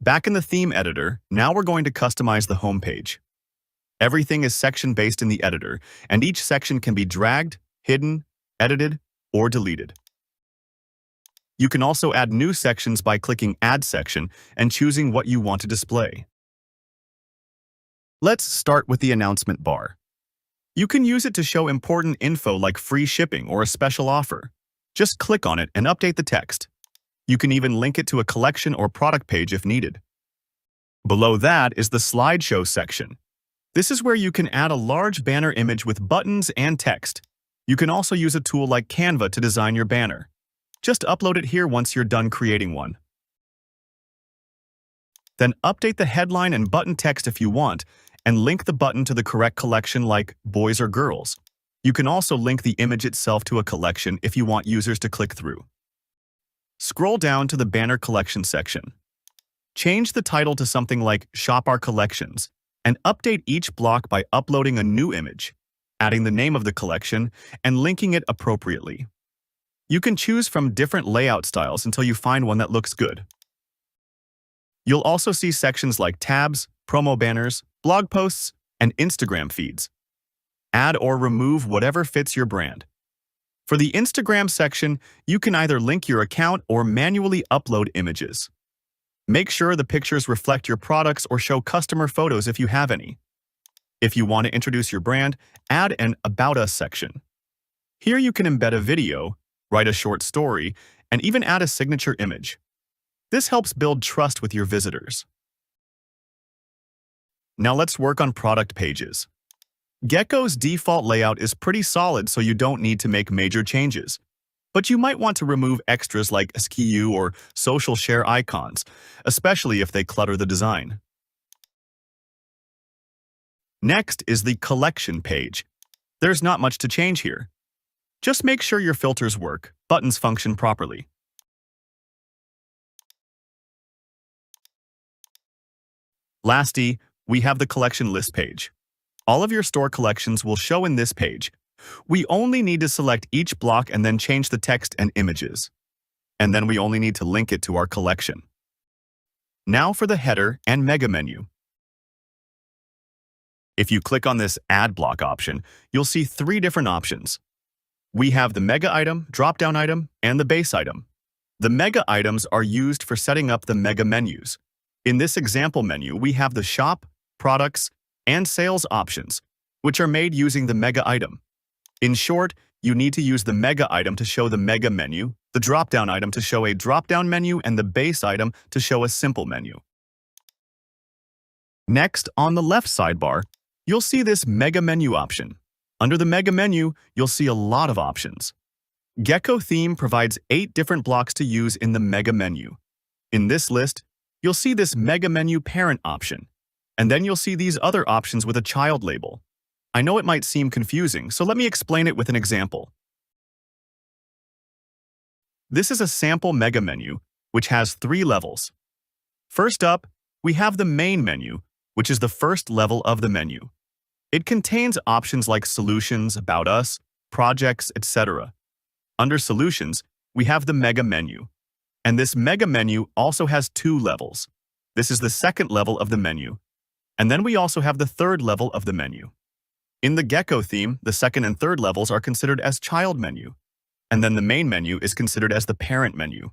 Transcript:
Back in the theme editor, now we're going to customize the home page. Everything is section-based in the editor, and each section can be dragged, hidden, edited, or deleted. You can also add new sections by clicking Add Section and choosing what you want to display. Let's start with the announcement bar. You can use it to show important info like free shipping or a special offer. Just click on it and update the text. You can even link it to a collection or product page if needed. Below that is the slideshow section. This is where you can add a large banner image with buttons and text. You can also use a tool like Canva to design your banner. Just upload it here once you're done creating one. Then update the headline and button text if you want, and link the button to the correct collection like boys or girls. You can also link the image itself to a collection if you want users to click through. Scroll down to the banner collection section. Change the title to something like Shop Our Collections, and update each block by uploading a new image, adding the name of the collection, and linking it appropriately. You can choose from different layout styles until you find one that looks good. You'll also see sections like tabs, promo banners, blog posts, and Instagram feeds. Add or remove whatever fits your brand. For the Instagram section, you can either link your account or manually upload images. Make sure the pictures reflect your products or show customer photos if you have any. If you want to introduce your brand, add an About Us section. Here you can embed a video, write a short story, and even add a signature image. This helps build trust with your visitors. Now let's work on product pages. Gecko's default layout is pretty solid, so you don't need to make major changes. But you might want to remove extras like SKU or social share icons, especially if they clutter the design. Next is the collection page. There's not much to change here. Just make sure your filters work, buttons function properly. Lastly, we have the collection list page. All of your store collections will show in this page. We only need to select each block and then change the text and images. And then we only need to link it to our collection. Now for the header and mega menu. If you click on this Add Block option, you'll see 3 different options. We have the mega item, drop-down item, and the base item. The mega items are used for setting up the mega menus. In this example menu, we have the shop, products, and sales options, which are made using the mega item. In short, you need to use the mega item to show the mega menu, the drop-down item to show a drop-down menu, and the base item to show a simple menu. Next, on the left sidebar, you'll see this mega menu option. Under the mega menu, you'll see a lot of options. Gecko Theme provides 8 different blocks to use in the mega menu. In this list, you'll see this mega menu parent option, and then you'll see these other options with a child label. I know it might seem confusing, so let me explain it with an example. This is a sample mega menu, which has 3 levels. First up, we have the main menu, which is the first level of the menu. It contains options like Solutions, About Us, Projects, etc. Under Solutions, we have the mega menu. And this mega menu also has 2 levels. This is the second level of the menu. And then we also have the third level of the menu. In the Gecko theme, the second and third levels are considered as child menu, and then the main menu is considered as the parent menu.